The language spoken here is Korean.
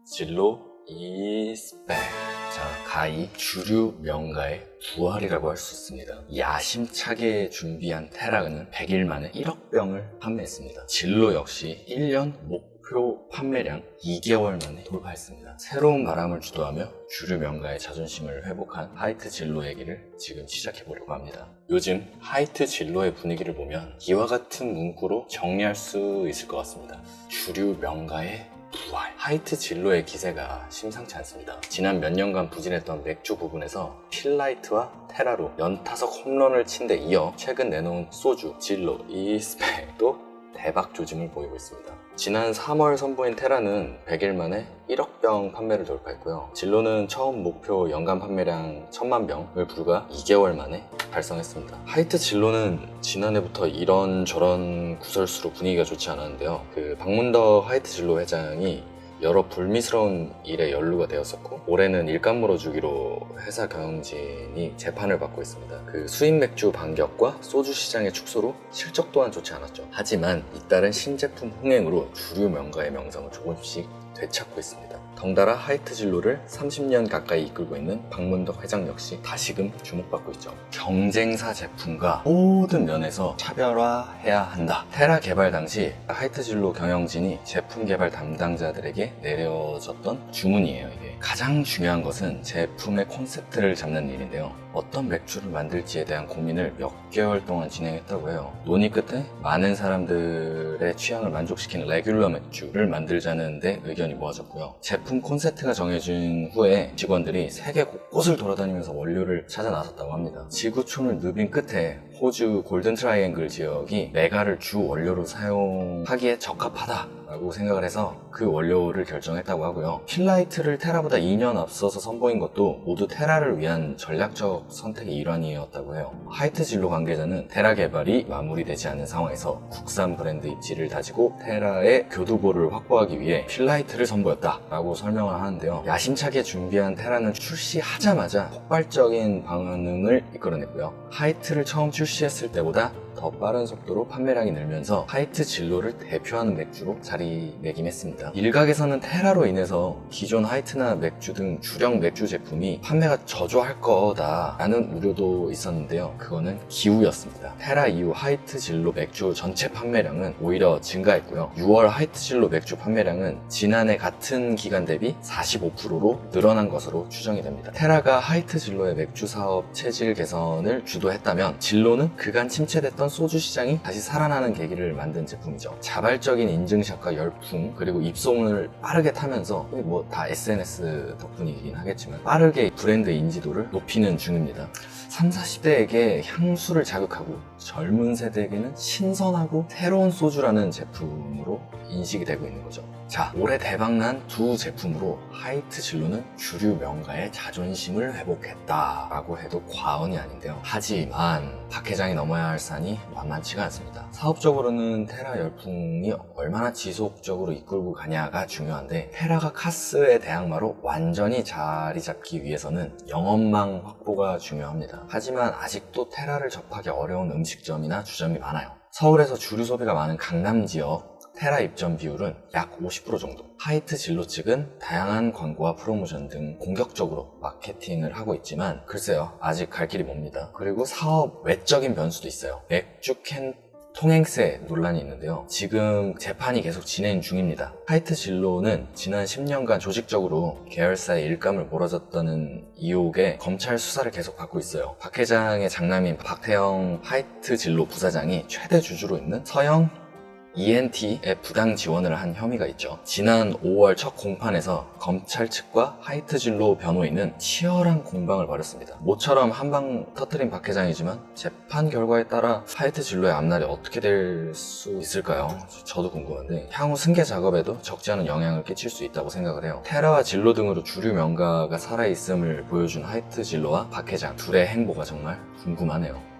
진로 이스펙. 자, 가히 주류 명가의 부활이라고 할 수 있습니다. 야심차게 준비한 테라는 100일 만에 1억 병을 판매했습니다. 진로 역시 1년 목표 판매량 2개월 만에 돌파했습니다. 새로운 바람을 주도하며 주류 명가의 자존심을 회복한 하이트 진로 얘기를 지금 시작해보려고 합니다. 요즘 하이트 진로의 분위기를 보면 이와 같은 문구로 정리할 수 있을 것 같습니다. 주류 명가의 부활. 하이트 진로의 기세가 심상치 않습니다. 지난 몇 년간 부진했던 맥주 부분에서 필라이트와 테라로 연타석 홈런을 친 데 이어 최근 내놓은 소주 진로 이스펙도 대박 조짐을 보이고 있습니다. 지난 3월 선보인 테라는 100일 만에 1억 병 판매를 돌파했고요. 진로는 처음 목표 연간 판매량 1000만 병을 불과 2개월 만에 달성했습니다. 하이트 진로는 지난해부터 이런저런 구설수로 분위기가 좋지 않았는데요. 박문덕 하이트 진로 회장이 여러 불미스러운 일에 연루가 되었었고, 올해는 일감 물어주기로 회사 경영진이 재판을 받고 있습니다. 수입 맥주 반격과 소주 시장의 축소로 실적 또한 좋지 않았죠. 하지만 잇따른 신제품 흥행으로 주류 명가의 명성을 조금씩 되찾고 있습니다. 덩달아 하이트 진로를 30년 가까이 이끌고 있는 박문덕 회장 역시 다시금 주목받고 있죠. 경쟁사 제품과 모든 면에서 차별화해야 한다. 테라 개발 당시 하이트 진로 경영진이 제품 개발 담당자들에게 내려졌던 주문이에요. 이게 가장 중요한 것은 제품의 콘셉트를 잡는 일인데요. 어떤 맥주를 만들지에 대한 고민을 몇 개월 동안 진행했다고 해요. 논의 끝에 많은 사람들의 취향을 만족시키는 레귤러 맥주를 만들자는 데 의견이 모아졌고요. 제품 콘셉트가 정해진 후에 직원들이 세계 곳곳을 돌아다니면서 원료를 찾아 나섰다고 합니다. 지구촌을 누빈 끝에 호주 골든 트라이앵글 지역이 메가를 주 원료로 사용하기에 적합하다라고 생각을 해서 그 원료를 결정했다고 하고요. 필라이트를 테라보다 2년 앞서서 선보인 것도 모두 테라를 위한 전략적 선택의 일환이었다고 해요. 하이트 진로 관계자는 테라 개발이 마무리되지 않은 상황에서 국산 브랜드 입지를 다지고 테라의 교두보를 확보하기 위해 필라이트를 선보였다라고 설명을 하는데요. 야심차게 준비한 테라는 출시하자마자 폭발적인 반응을 이끌어냈고요. 하이트를 처음 출시했을 때보다 더 빠른 속도로 판매량이 늘면서 하이트 진로를 대표하는 맥주로 자리매김했습니다. 일각에서는 테라로 인해서 기존 하이트나 맥주 등 주력 맥주 제품이 판매가 저조할 거다라는 우려도 있었는데요. 그거는 기우였습니다. 테라 이후 하이트 진로 맥주 전체 판매량은 오히려 증가했고요. 6월 하이트 진로 맥주 판매량은 지난해 같은 기간 대비 45%로 늘어난 것으로 추정이 됩니다. 테라가 하이트 진로의 맥주 사업 체질 개선을 주도했다면 진로는 그간 침체됐던 소주 시장이 다시 살아나는 계기를 만든 제품이죠. 자발적인 인증샷과 열풍, 그리고 입소문을 빠르게 타면서 다 SNS 덕분이긴 하겠지만 빠르게 브랜드 인지도를 높이는 중입니다. 30, 40대에게 향수를 자극하고 젊은 세대에게는 신선하고 새로운 소주라는 제품으로 인식이 되고 있는 거죠. 자, 올해 대박난 두 제품으로 하이트 진로는 주류 명가의 자존심을 회복했다라고 해도 과언이 아닌데요. 하지만 박 회장이 넘어야 할 산이 만만치가 않습니다. 사업적으로는 테라 열풍이 얼마나 지속적으로 이끌고 가냐가 중요한데, 테라가 카스의 대항마로 완전히 자리 잡기 위해서는 영업망 확보가 중요합니다. 하지만 아직도 테라를 접하기 어려운 음식점이나 주점이 많아요. 서울에서 주류 소비가 많은 강남 지역 테라 입점 비율은 약 50% 정도. 하이트 진로 측은 다양한 광고와 프로모션 등 공격적으로 마케팅을 하고 있지만 글쎄요, 아직 갈 길이 멉니다. 그리고 사업 외적인 변수도 있어요. 맥주캔 통행세 논란이 있는데요. 지금 재판이 계속 진행 중입니다. 하이트 진로는 지난 10년간 조직적으로 계열사의 일감을 몰아줬다는 의혹에 검찰 수사를 계속 받고 있어요. 박 회장의 장남인 박태영 하이트 진로 부사장이 최대 주주로 있는 서영 ENT에 부당 지원을 한 혐의가 있죠. 지난 5월 첫 공판에서 검찰 측과 하이트 진로 변호인은 치열한 공방을 벌였습니다. 모처럼 한방 터뜨린 박 회장이지만 재판 결과에 따라 하이트 진로의 앞날이 어떻게 될 수 있을까요? 저도 궁금한데 향후 승계 작업에도 적지 않은 영향을 끼칠 수 있다고 생각을 해요. 테라와 진로 등으로 주류 명가가 살아있음을 보여준 하이트 진로와 박 회장 둘의 행보가 정말 궁금하네요.